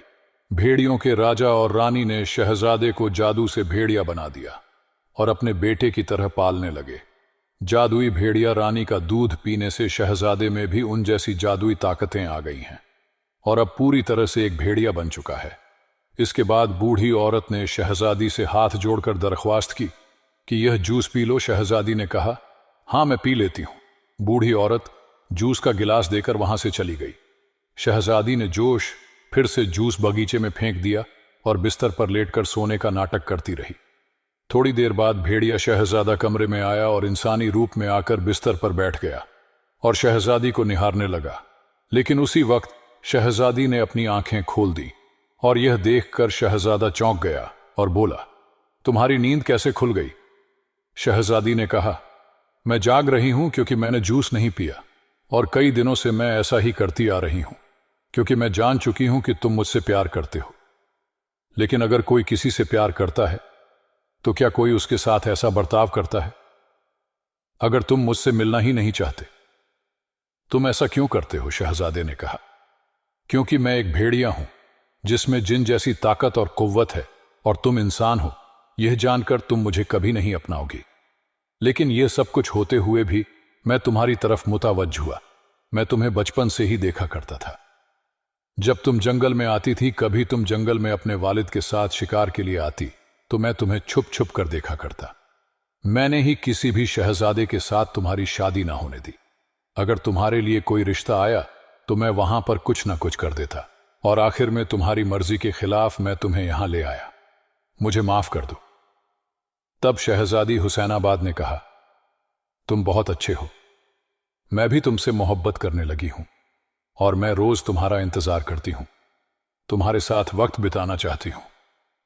भेड़ियों के राजा और रानी ने शहजादे को जादू से भेड़िया बना दिया और अपने बेटे की तरह पालने लगे। जादुई भेड़िया रानी का दूध पीने से शहजादे में भी उन जैसी जादुई ताकतें आ गई हैं और अब पूरी तरह से एक भेड़िया बन चुका है। इसके बाद बूढ़ी औरत ने शहजादी से हाथ जोड़कर दरख्वास्त की कि यह जूस पी लो। शहजादी ने कहा, हाँ मैं पी लेती हूं। बूढ़ी औरत जूस का गिलास देकर वहां से चली गई। शहजादी ने जोश फिर से जूस बगीचे में फेंक दिया और बिस्तर पर लेटकर सोने का नाटक करती रही। थोड़ी देर बाद भेड़िया शहजादा कमरे में आया और इंसानी रूप में आकर बिस्तर पर बैठ गया और शहजादी को निहारने लगा। लेकिन उसी वक्त शहजादी ने अपनी आंखें खोल दी और यह देखकर शहजादा चौंक गया और बोला, तुम्हारी नींद कैसे खुल गई? शहजादी ने कहा, मैं जाग रही हूं क्योंकि मैंने जूस नहीं पिया और कई दिनों से मैं ऐसा ही करती आ रही हूं, क्योंकि मैं जान चुकी हूं कि तुम मुझसे प्यार करते हो। लेकिन अगर कोई किसी से प्यार करता है तो क्या कोई उसके साथ ऐसा बर्ताव करता है? अगर तुम मुझसे मिलना ही नहीं चाहते, तुम ऐसा क्यों करते हो? शहजादे ने कहा, क्योंकि मैं एक भेड़िया हूं जिसमें जिन जैसी ताकत और कुव्वत है और तुम इंसान हो, यह जानकर तुम मुझे कभी नहीं अपनाओगी। लेकिन यह सब कुछ होते हुए भी मैं तुम्हारी तरफ मुतवज्जह हुआ। मैं तुम्हें बचपन से ही देखा करता था। जब तुम जंगल में आती थी, कभी तुम जंगल में अपने वालिद के साथ शिकार के लिए आती तो मैं तुम्हें छुप छुप कर देखा करता। मैंने ही किसी भी शहजादे के साथ तुम्हारी शादी ना होने दी। अगर तुम्हारे लिए कोई रिश्ता आया तो मैं वहां पर कुछ ना कुछ कर देता और आखिर में तुम्हारी मर्जी के खिलाफ मैं तुम्हें यहां ले आया। मुझे माफ कर दो। तब शहजादी हुसैनाबाद ने कहा, तुम बहुत अच्छे हो। मैं भी तुमसे मोहब्बत करने लगी हूं और मैं रोज तुम्हारा इंतजार करती हूं। तुम्हारे साथ वक्त बिताना चाहती हूं।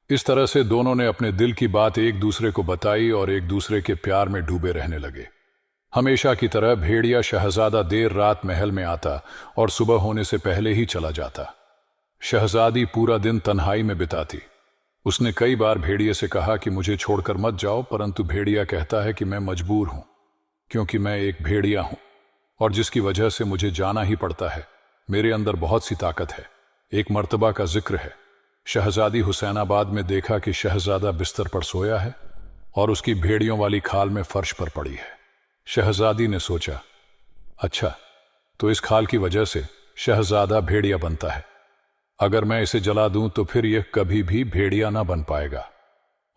इस तरह से दोनों ने अपने दिल की बात एक दूसरे को बताई और एक दूसरे के प्यार में डूबे रहने लगे। हमेशा की तरह भेड़िया शहजादा देर रात महल में आता और सुबह होने से पहले ही चला जाता। शहजादी पूरा दिन तन्हाई में बिताती। उसने कई बार भेड़िए से कहा कि मुझे छोड़कर मत जाओ, परंतु भेड़िया कहता है कि मैं मजबूर हूं, क्योंकि मैं एक भेड़िया हूं और जिसकी वजह से मुझे जाना ही पड़ता है। मेरे अंदर बहुत सी ताकत है। एक मर्तबा का जिक्र है, शहजादी हुसैनाबाद में देखा कि शहजादा बिस्तर पर सोया है और उसकी भेड़ियों वाली खाल में फर्श पर पड़ी है। शहजादी ने सोचा, अच्छा, तो इस खाल की वजह से शहजादा भेड़िया बनता है। अगर मैं इसे जला दूं तो फिर यह कभी भी भेड़िया ना बन पाएगा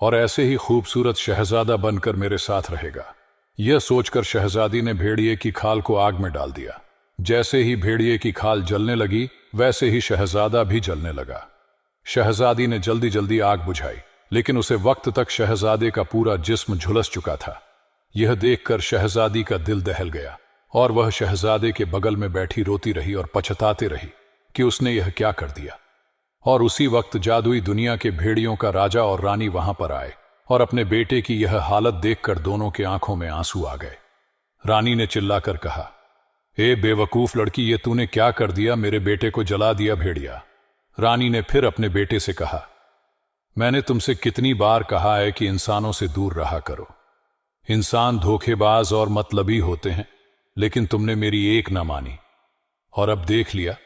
और ऐसे ही खूबसूरत शहजादा बनकर मेरे साथ रहेगा। यह सोचकर शहजादी ने भेड़िए की खाल को आग में डाल दिया। जैसे ही भेड़िए की खाल जलने लगी, वैसे ही शहजादा भी जलने लगा। शहजादी ने जल्दी जल्दी आग बुझाई, लेकिन उसे वक्त तक शहजादे का पूरा जिस्म झुलस चुका था। यह देखकर शहजादी का दिल दहल गया और वह शहजादे के बगल में बैठी रोती रही और पछताती रही कि उसने यह क्या कर दिया। और उसी वक्त जादुई दुनिया के भेड़ियों का राजा और रानी वहां पर आए और अपने बेटे की यह हालत देखकर दोनों के आंखों में आंसू आ गए। रानी ने चिल्लाकर कहा, ए बेवकूफ लड़की, ये तूने क्या कर दिया? मेरे बेटे को जला दिया भेड़िया। रानी ने फिर अपने बेटे से कहा, मैंने तुमसे कितनी बार कहा है कि इंसानों से दूर रहा करो। इंसान धोखेबाज और मतलबी होते हैं, लेकिन तुमने मेरी एक ना मानी और अब देख लिया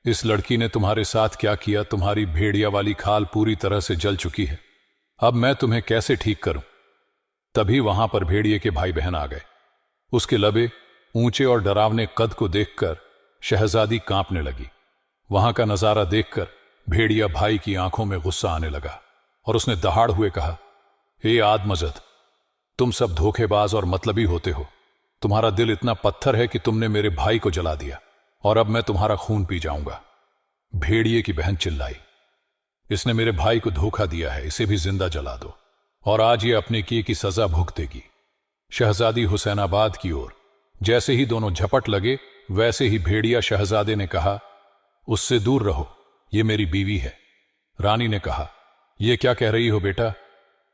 इस लड़की ने तुम्हारे साथ क्या किया। तुम्हारी भेड़िया वाली खाल पूरी तरह से जल चुकी है। अब मैं तुम्हें कैसे ठीक करूं? तभी वहां पर भेड़िए के भाई बहन आ गए। उसके लबे ऊंचे और डरावने कद को देखकर शहजादी कांपने लगी। वहां का नजारा देखकर भेड़िया भाई की आंखों में गुस्सा आने लगा और उसने दहाड़ हुए कहा, हे आदमजद, तुम सब धोखेबाज और मतलबी होते हो। तुम्हारा दिल इतना पत्थर है कि तुमने मेरे भाई को जला दिया। और अब मैं तुम्हारा खून पी जाऊंगा। भेड़िए की बहन चिल्लाई, इसने मेरे भाई को धोखा दिया है, इसे भी जिंदा जला दो और आज ये अपने किए की सजा भुगतेगी। शहजादी हुसैनाबाद की ओर जैसे ही दोनों झपट लगे, वैसे ही भेड़िया शहजादे ने कहा, उससे दूर रहो, ये मेरी बीवी है। रानी ने कहा, यह क्या कह रही हो बेटा?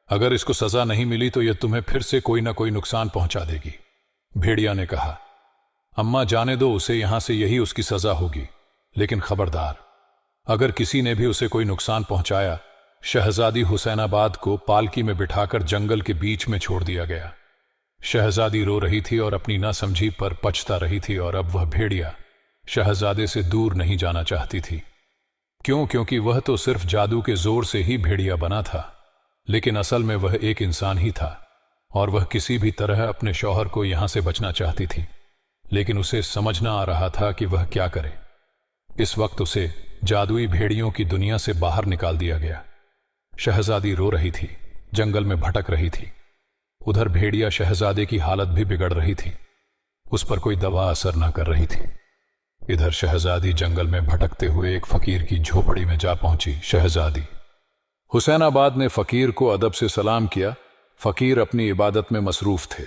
अगर इसको सजा नहीं मिली तो यह तुम्हें फिर से कोई ना कोई नुकसान पहुंचा देगी। भेड़िया ने कहा, अम्मा जाने दो उसे, यहां से यही उसकी सजा होगी, लेकिन खबरदार, अगर किसी ने भी उसे कोई नुकसान पहुंचाया। शहजादी हुसैनाबाद को पालकी में बिठाकर जंगल के बीच में छोड़ दिया गया। शहजादी रो रही थी और अपनी नासमझी पर पछता रही थी, और अब वह भेड़िया शहजादे से दूर नहीं जाना चाहती थी। क्योंकि वह तो सिर्फ जादू के जोर से ही भेड़िया बना था, लेकिन असल में वह एक इंसान ही था और वह किसी भी तरह अपने शौहर को यहां से बचना चाहती थी। लेकिन उसे समझ न आ रहा था कि वह क्या करे। इस वक्त उसे जादुई भेड़ियों की दुनिया से बाहर निकाल दिया गया। शहजादी रो रही थी, जंगल में भटक रही थी। उधर भेड़िया शहजादे की हालत भी बिगड़ रही थी, उस पर कोई दवा असर न कर रही थी। इधर शहजादी जंगल में भटकते हुए एक फकीर की झोपड़ी में जा पहुंची। शहजादी हुसैनाबाद ने फकीर को अदब से सलाम किया। फकीर अपनी इबादत में मसरूफ थे।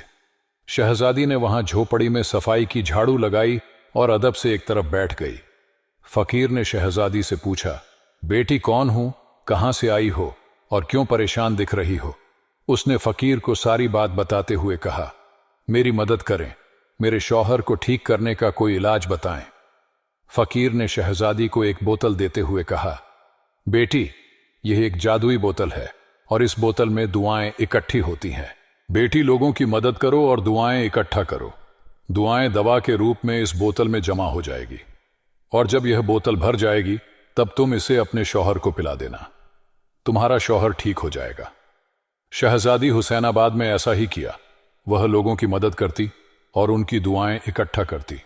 शहजादी ने वहां झोपड़ी में सफाई की झाड़ू लगाई और अदब से एक तरफ बैठ गई। फकीर ने शहजादी से पूछा, बेटी कौन हूं, कहां से आई हो और क्यों परेशान दिख रही हो? उसने फकीर को सारी बात बताते हुए कहा, मेरी मदद करें, मेरे शौहर को ठीक करने का कोई इलाज बताएं। फकीर ने शहजादी को एक बोतल देते हुए कहा, बेटी यह एक जादुई बोतल है और इस बोतल में दुआएं इकट्ठी होती हैं। बेटी लोगों की मदद करो और दुआएं इकट्ठा करो। दुआएं दवा के रूप में इस बोतल में जमा हो जाएगी और जब यह बोतल भर जाएगी तब तुम इसे अपने शौहर को पिला देना, तुम्हारा शौहर ठीक हो जाएगा। शहजादी हुसैनाबाद में ऐसा ही किया। वह लोगों की मदद करती और उनकी दुआएं इकट्ठा करती।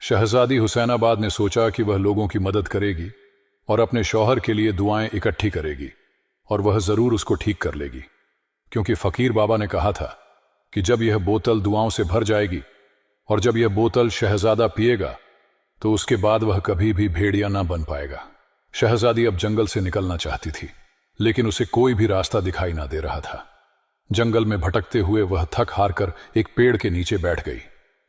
शहजादी हुसैनाबाद ने सोचा कि वह लोगों की मदद करेगी और अपने शौहर के लिए दुआएं इकट्ठी करेगी और वह जरूर उसको ठीक कर लेगी, क्योंकि फकीर बाबा ने कहा था कि जब यह बोतल दुआओं से भर जाएगी और जब यह बोतल शहजादा पिएगा तो उसके बाद वह कभी भी भेड़िया ना बन पाएगा। शहजादी अब जंगल से निकलना चाहती थी, लेकिन उसे कोई भी रास्ता दिखाई ना दे रहा था। जंगल में भटकते हुए वह थक हार कर एक पेड़ के नीचे बैठ गई।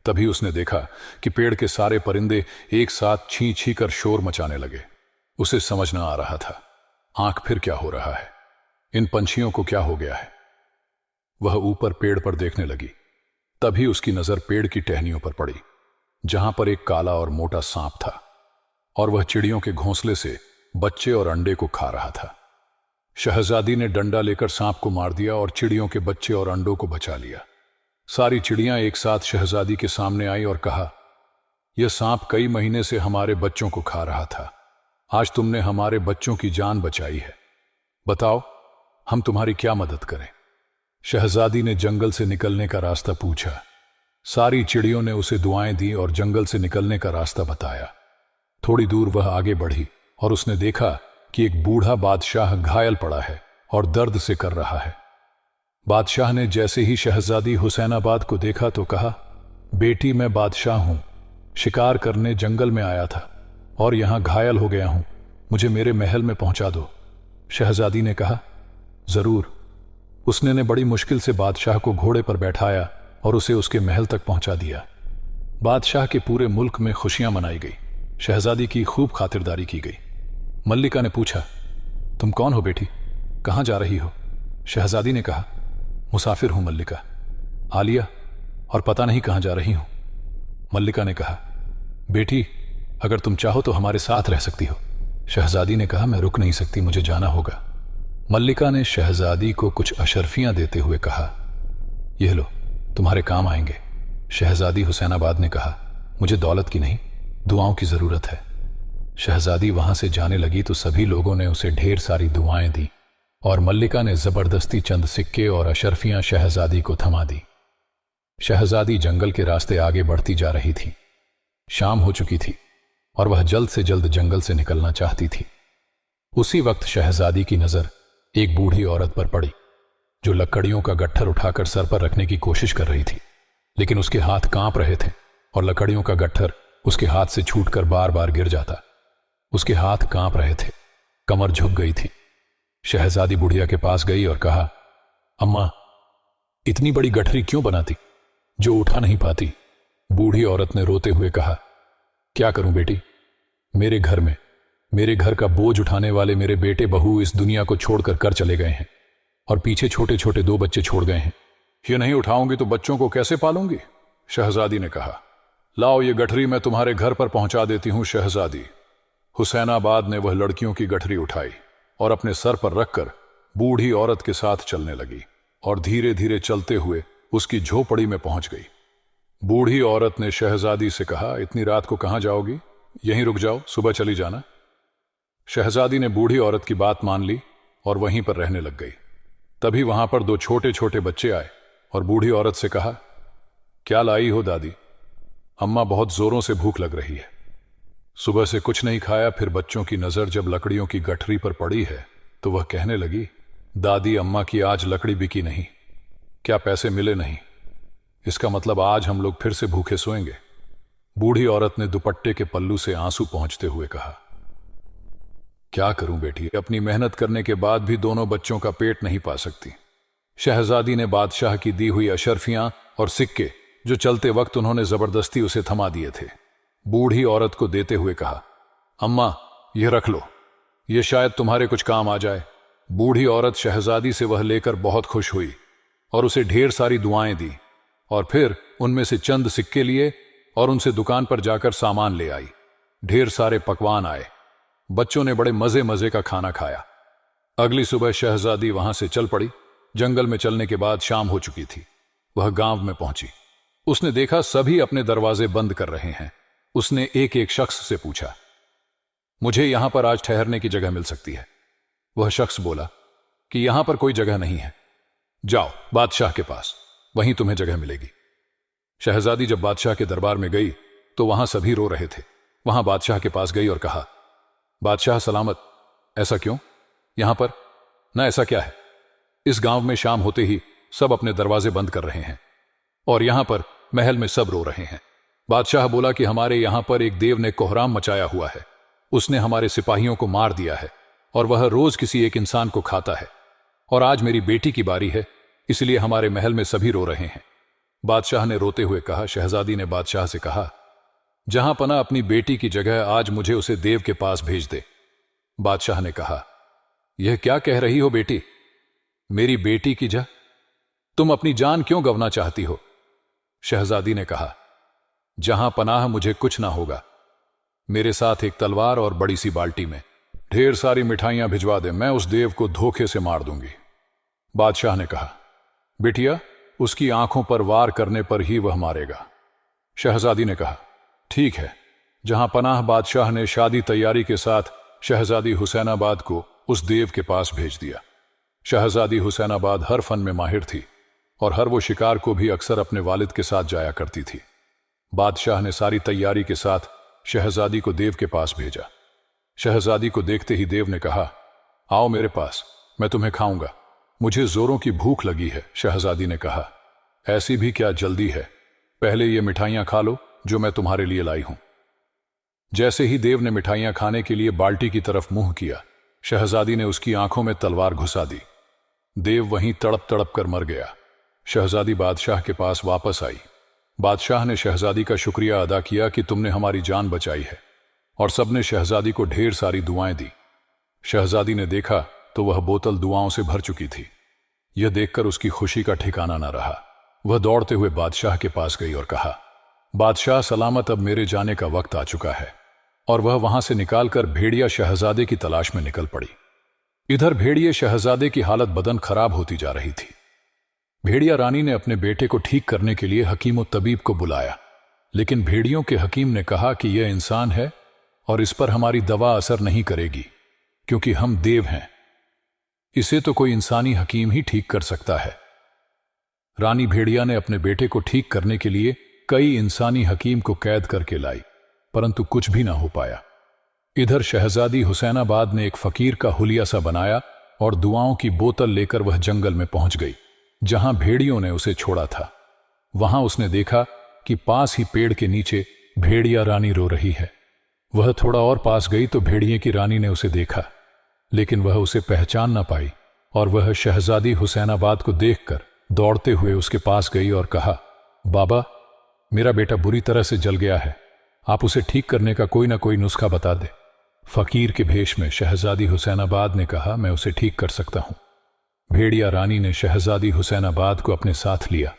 तभी उसने देखा कि पेड़ के सारे परिंदे एक साथ छी छी कर शोर मचाने लगे। उसे समझ न आ रहा था, आंख फिर क्या हो रहा है, इन पंछियों को क्या हो गया है। वह ऊपर पेड़ पर देखने लगी। तभी उसकी नजर पेड़ की टहनियों पर पड़ी, जहां पर एक काला और मोटा सांप था और वह चिड़ियों के घोंसले से बच्चे और अंडे को खा रहा था। शहजादी ने डंडा लेकर सांप को मार दिया और चिड़ियों के बच्चे और अंडों को बचा लिया। सारी चिड़ियां एक साथ शहजादी के सामने आई और कहा, यह सांप कई महीने से हमारे बच्चों को खा रहा था, आज तुमने हमारे बच्चों की जान बचाई है, बताओ हम तुम्हारी क्या मदद करें। शहजादी ने जंगल से निकलने का रास्ता पूछा। सारी चिड़ियों ने उसे दुआएं दी और जंगल से निकलने का रास्ता बताया। थोड़ी दूर वह आगे बढ़ी और उसने देखा कि एक बूढ़ा बादशाह घायल पड़ा है और दर्द से कर रहा है। बादशाह ने जैसे ही शहजादी हुसैनाबाद को देखा तो कहा, बेटी मैं बादशाह हूं, शिकार करने जंगल में आया था और यहां घायल हो गया हूं, मुझे मेरे महल में पहुंचा दो। शहजादी ने कहा, जरूर। उसने ने बड़ी मुश्किल से बादशाह को घोड़े पर बैठाया और उसे उसके महल तक पहुंचा दिया। बादशाह के पूरे मुल्क में खुशियां मनाई गई। शहजादी की खूब खातिरदारी की गई। मल्लिका ने पूछा, तुम कौन हो बेटी, कहां जा रही हो? शहजादी ने कहा, मुसाफिर हूं मल्लिका, आलिया, और पता नहीं कहां जा रही हूं। मल्लिका ने कहा, बेटी अगर तुम चाहो तो हमारे साथ रह सकती हो। शहजादी ने कहा, मैं रुक नहीं सकती, मुझे जाना होगा। मल्लिका ने शहजादी को कुछ अशर्फियां देते हुए कहा, यह लो, तुम्हारे काम आएंगे। शहजादी हुसैनाबाद ने कहा, मुझे दौलत की नहीं, दुआओं की जरूरत है। शहजादी वहां से जाने लगी तो सभी लोगों ने उसे ढेर सारी दुआएं दी और मल्लिका ने जबरदस्ती चंद सिक्के और अशर्फियां शहजादी को थमा दी। शहजादी जंगल के रास्ते आगे बढ़ती जा रही थी। शाम हो चुकी थी और वह जल्द से जल्द जंगल से निकलना चाहती थी। उसी वक्त शहजादी की नजर एक बूढ़ी औरत पर पड़ी, जो लकड़ियों का गट्ठर उठाकर सर पर रखने की कोशिश कर रही थी, लेकिन उसके हाथ कांप रहे थे और लकड़ियों का गट्ठर उसके हाथ से छूटकर बार बार गिर जाता। उसके हाथ कांप रहे थे, कमर झुक गई थी। शहजादी बुढ़िया के पास गई और कहा, अम्मा, इतनी बड़ी गठरी क्यों बनाती जो उठा नहीं पाती? बूढ़ी औरत ने रोते हुए कहा, क्या करूं बेटी, मेरे घर का बोझ उठाने वाले मेरे बेटे बहू इस दुनिया को छोड़कर कर चले गए हैं और पीछे छोटे छोटे 2 बच्चे छोड़ गए हैं। ये नहीं उठाऊंगी तो बच्चों को कैसे पालूंगी? शहजादी ने कहा। लाओ ये गठरी मैं तुम्हारे घर पर पहुंचा देती हूं शहजादी। हुसैनाबाद ने वह लड़कियों की गठरी उठाई और अपने सर पर रखकर बूढ़ी औरत के साथ चलने लगी और धीरे धीरे चलते हुए उसकी झोपड़ी में पहुंच गई। बूढ़ी औरत ने शहजादी से कहा, इतनी रात को कहां जाओगी? यहीं रुक जाओ, सुबह चली जाना। शहजादी ने बूढ़ी औरत की बात मान ली और वहीं पर रहने लग गई। तभी वहां पर 2 छोटे छोटे बच्चे आए और बूढ़ी औरत से कहा, क्या लाई हो दादी? अम्मा, बहुत जोरों से भूख लग रही है, सुबह से कुछ नहीं खाया। फिर बच्चों की नजर जब लकड़ियों की गठरी पर पड़ी है तो वह कहने लगी, दादी, अम्मा की आज लकड़ी बिकी नहीं, क्या पैसे मिले नहीं? इसका मतलब आज हम लोग फिर से भूखे सोएंगे। बूढ़ी औरत ने दुपट्टे के पल्लू से आंसू पोंछते हुए कहा, क्या करूं बेटी, अपनी मेहनत करने के बाद भी दोनों बच्चों का पेट नहीं पा सकती। शहजादी ने बादशाह की दी हुई अशर्फियां और सिक्के जो चलते वक्त उन्होंने जबरदस्ती उसे थमा दिए थे, बूढ़ी औरत को देते हुए कहा, अम्मा, यह रख लो, यह शायद तुम्हारे कुछ काम आ जाए। बूढ़ी औरत शहजादी से वह लेकर बहुत खुश हुई और उसे ढेर सारी दुआएं दी और फिर उनमें से चंद सिक्के लिए और उनसे दुकान पर जाकर सामान ले आई। ढेर सारे पकवान आए। बच्चों ने बड़े मजे मजे का खाना खाया। अगली सुबह शहजादी वहां से चल पड़ी। जंगल में चलने के बाद शाम हो चुकी थी। वह गांव में पहुंची। उसने देखा सभी अपने दरवाजे बंद कर रहे हैं। उसने एक एक शख्स से पूछा, मुझे यहां पर आज ठहरने की जगह मिल सकती है? वह शख्स बोला कि यहां पर कोई जगह नहीं है, जाओ बादशाह के पास, वहीं तुम्हें जगह मिलेगी। शहजादी जब बादशाह के दरबार में गई तो वहां सभी रो रहे थे। वहां बादशाह के पास गई और कहा, बादशाह सलामत, ऐसा क्यों? यहां पर ना ऐसा क्या है? इस गांव में शाम होते ही सब अपने दरवाजे बंद कर रहे हैं और यहां पर महल में सब रो रहे हैं। बादशाह बोला कि हमारे यहां पर एक देव ने कोहराम मचाया हुआ है। उसने हमारे सिपाहियों को मार दिया है और वह रोज किसी एक इंसान को खाता है और आज मेरी बेटी की बारी है, इसलिए हमारे महल में सभी रो रहे हैं। बादशाह ने रोते हुए कहा। शहजादी ने बादशाह से कहा, जहां पना अपनी बेटी की जगह आज मुझे उसे देव के पास भेज दे। बादशाह ने कहा, यह क्या कह रही हो बेटी? मेरी बेटी की जगह? तुम अपनी जान क्यों गंवाना चाहती हो? शहजादी ने कहा, जहां पनाह मुझे कुछ ना होगा, मेरे साथ एक तलवार और बड़ी सी बाल्टी में ढेर सारी मिठाइयां भिजवा दे, मैं उस देव को धोखे से मार दूंगी। बादशाह ने कहा, बिटिया, उसकी आंखों पर वार करने पर ही वह मारेगा। शहजादी ने कहा, ठीक है। जहां पनाह बादशाह ने शादी तैयारी के साथ शहजादी हुसैनाबाद को उस देव के पास भेज दिया। शहजादी हुसैनाबाद हर फन में माहिर थी और हर वो शिकार को भी अक्सर अपने वालिद के साथ जाया करती थी। बादशाह ने सारी तैयारी के साथ शहजादी को देव के पास भेजा। शहजादी को देखते ही देव ने कहा, आओ मेरे पास, मैं तुम्हें खाऊंगा, मुझे जोरों की भूख लगी है। शहजादी ने कहा, ऐसी भी क्या जल्दी है, पहले ये मिठाइयां खा लो जो मैं तुम्हारे लिए लाई हूं। जैसे ही देव ने मिठाइयां खाने के लिए बाल्टी की तरफ मुंह किया, शहजादी ने उसकी आंखों में तलवार घुसा दी। देव वहीं तड़प तड़प कर मर गया। शहजादी बादशाह के पास वापस आई। बादशाह ने शहजादी का शुक्रिया अदा किया कि तुमने हमारी जान बचाई है, और सबने शहजादी को ढेर सारी दुआएं दी। शहजादी ने देखा तो वह बोतल दुआओं से भर चुकी थी। यह देखकर उसकी खुशी का ठिकाना न रहा। वह दौड़ते हुए बादशाह के पास गई और कहा, बादशाह सलामत, अब मेरे जाने का वक्त आ चुका है। और वह वहां से निकालकर भेड़िया शहजादे की तलाश में निकल पड़ी। इधर भेड़िए शहजादे की हालत बदन खराब होती जा रही थी। भेड़िया रानी ने अपने बेटे को ठीक करने के लिए हकीम और तबीब को बुलाया, लेकिन भेड़ियों के हकीम ने कहा कि यह इंसान है और इस पर हमारी दवा असर नहीं करेगी, क्योंकि हम देव हैं। इसे तो कोई इंसानी हकीम ही ठीक कर सकता है। रानी भेड़िया ने अपने बेटे को ठीक करने के लिए कई इंसानी हकीम को कैद करके लाई, परंतु कुछ भी ना हो पाया। इधर शहजादी हुसैनाबाद ने एक फकीर का हुलिया सा बनाया और दुआओं की बोतल लेकर वह जंगल में पहुंच गई जहां भेड़ियों ने उसे छोड़ा था। वहां उसने देखा कि पास ही पेड़ के नीचे भेड़िया रानी रो रही है। वह थोड़ा और पास गई तो भेड़िए की रानी ने उसे देखा, लेकिन वह उसे पहचान ना पाई और वह शहजादी हुसैनाबाद को देखकर दौड़ते हुए उसके पास गई और कहा, बाबा, मेरा बेटा बुरी तरह से जल गया है, आप उसे ठीक करने का कोई ना कोई नुस्खा बता दे। फकीर के भेष में शहजादी हुसैनाबाद ने कहा, मैं उसे ठीक कर सकता हूं। भेड़िया रानी ने शहजादी हुसैनाबाद को अपने साथ लिया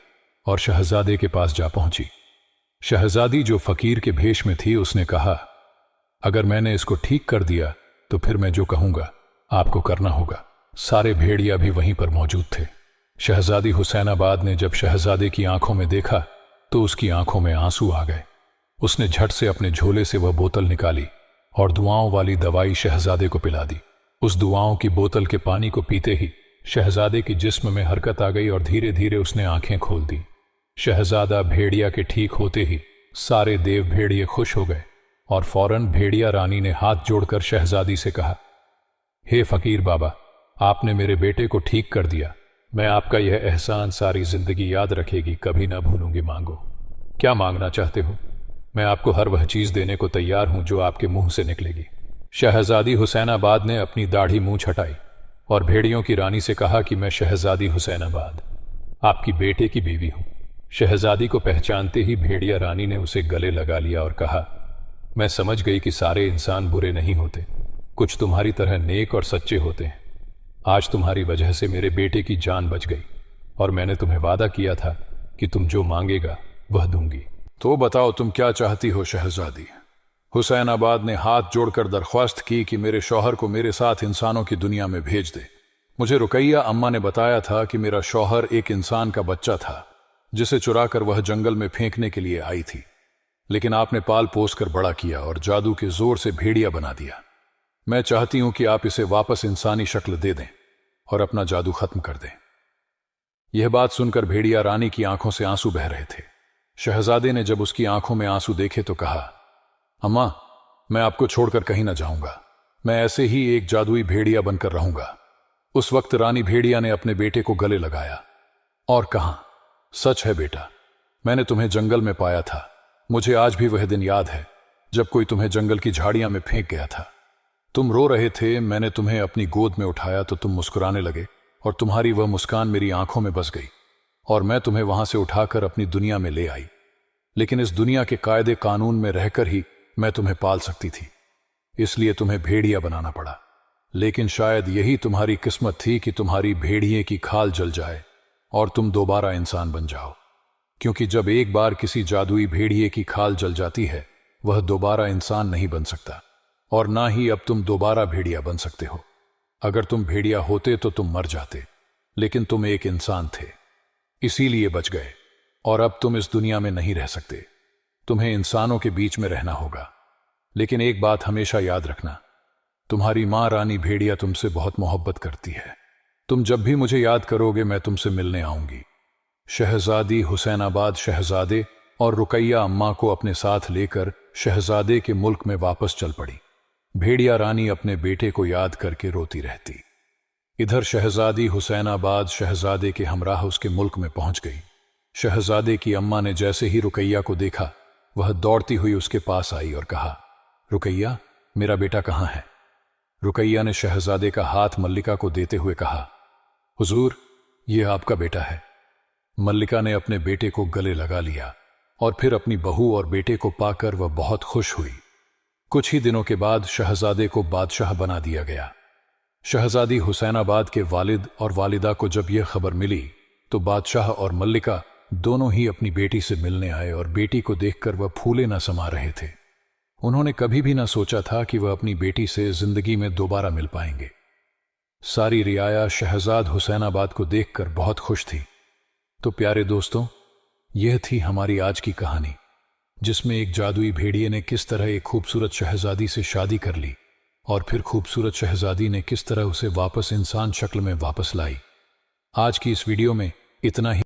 और शहजादे के पास जा पहुंची। शहजादी जो फकीर के भेष में थी उसने कहा, अगर मैंने इसको ठीक कर दिया तो फिर मैं जो कहूंगा आपको करना होगा। सारे भेड़िया भी वहीं पर मौजूद थे। शहजादी हुसैनाबाद ने जब शहजादे की आंखों में देखा तो उसकी आंखों में आंसू आ गए। उसने झट से अपने झोले से वह बोतल निकाली और दुआओं वाली दवाई शहजादे को पिला दी। उस दुआओं की बोतल के पानी को पीते ही शहजादे की जिस्म में हरकत आ गई और धीरे धीरे उसने आंखें खोल दी। शहजादा भेड़िया के ठीक होते ही सारे देव भेड़िए खुश हो गए और फौरन भेड़िया रानी ने हाथ जोड़कर शहजादी से कहा, हे फकीर बाबा, आपने मेरे बेटे को ठीक कर दिया। मैं आपका यह एहसान सारी जिंदगी याद रखेगी, कभी ना भूलूंगी। मांगो, क्या मांगना चाहते हो? मैं आपको हर वह चीज देने को तैयार हूं जो आपके मुंह से निकलेगी। शहजादी हुसैनाबाद ने अपनी दाढ़ी मुंह छटाई और भेड़ियों की रानी से कहा कि मैं शहजादी हुसैनाबाद आपकी बेटे की बीवी हूं। शहजादी को पहचानते ही भेड़िया रानी ने उसे गले लगा लिया और कहा, मैं समझ गई कि सारे इंसान बुरे नहीं होते, कुछ तुम्हारी तरह नेक और सच्चे होते हैं। आज तुम्हारी वजह से मेरे बेटे की जान बच गई और मैंने तुम्हें वादा किया था कि तुम जो मांगेगा वह दूंगी। तो बताओ तुम क्या चाहती हो शहजादी? हुसैनाबाद ने हाथ जोड़कर दरख्वास्त की कि मेरे शौहर को मेरे साथ इंसानों की दुनिया में भेज दे। मुझे रुकैया अम्मा ने बताया था कि मेरा शौहर एक इंसान का बच्चा था जिसे चुराकर वह जंगल में फेंकने के लिए आई थी, लेकिन आपने पाल पोस कर बड़ा किया और जादू के जोर से भेड़िया बना दिया। मैं चाहती हूं कि आप इसे वापस इंसानी शक्ल दे दें और अपना जादू खत्म कर दें। यह बात सुनकर भेड़िया रानी की आंखों से आंसू बह रहे थे। शहजादे ने जब उसकी आंखों में आंसू देखे तो कहा, अम्मा, मैं आपको छोड़कर कहीं ना जाऊंगा, मैं ऐसे ही एक जादुई भेड़िया बनकर रहूंगा। उस वक्त रानी भेड़िया ने अपने बेटे को गले लगाया और कहा, सच है बेटा, मैंने तुम्हें जंगल में पाया था। मुझे आज भी वह दिन याद है जब कोई तुम्हें जंगल की झाड़ियां में फेंक गया था। तुम रो रहे थे, मैंने तुम्हें अपनी गोद में उठाया तो तुम मुस्कुराने लगे और तुम्हारी वह मुस्कान मेरी आंखों में बस गई और मैं तुम्हें वहां से उठाकर अपनी दुनिया में ले आई। लेकिन इस दुनिया के कायदे कानून में रहकर ही मैं तुम्हें पाल सकती थी, इसलिए तुम्हें भेड़िया बनाना पड़ा। लेकिन शायद यही तुम्हारी किस्मत थी कि तुम्हारी भेड़िए की खाल जल जाए और तुम दोबारा इंसान बन जाओ, क्योंकि जब एक बार किसी जादुई भेड़िए की खाल जल जाती है वह दोबारा इंसान नहीं बन सकता और ना ही अब तुम दोबारा भेड़िया बन सकते हो। अगर तुम भेड़िया होते तो तुम मर जाते, लेकिन तुम एक इंसान थे, इसीलिए बच गए और अब तुम इस दुनिया में नहीं रह सकते। तुम्हें इंसानों के बीच में रहना होगा। लेकिन एक बात हमेशा याद रखना, तुम्हारी मां रानी भेड़िया तुमसे बहुत मोहब्बत करती है। तुम जब भी मुझे याद करोगे मैं तुमसे मिलने आऊंगी। शहजादी हुसैनाबाद शहजादे और रुकैया अम्मा को अपने साथ लेकर शहजादे के मुल्क में वापस चल पड़ी। भेड़िया रानी अपने बेटे को याद करके रोती रहती। इधर शहजादी हुसैनाबाद शहजादे के हमराह उसके मुल्क में पहुंच गई। शहजादे की अम्मा ने जैसे ही रुकैया को देखा वह दौड़ती हुई उसके पास आई और कहा, रुकैया, मेरा बेटा कहां है? रुकैया ने शहजादे का हाथ मल्लिका को देते हुए कहा, हुजूर, यह आपका बेटा है। मल्लिका ने अपने बेटे को गले लगा लिया और फिर अपनी बहू और बेटे को पाकर वह बहुत खुश हुई। कुछ ही दिनों के बाद शहजादे को बादशाह बना दिया गया। शहजादी हुसैनाबाद के वालिद और वालिदा को जब यह खबर मिली तो बादशाह और मल्लिका दोनों ही अपनी बेटी से मिलने आए और बेटी को देखकर वह फूले न समा रहे थे। उन्होंने कभी भी न सोचा था कि वह अपनी बेटी से जिंदगी में दोबारा मिल पाएंगे। सारी रियाया शहजाद हुसैनाबाद को देखकर बहुत खुश थी। तो प्यारे दोस्तों, यह थी हमारी आज की कहानी, जिसमें एक जादुई भेड़िए ने किस तरह एक खूबसूरत शहजादी से शादी कर ली और फिर खूबसूरत शहजादी ने किस तरह उसे वापस इंसान शक्ल में वापस लाई। आज की इस वीडियो में इतना ही।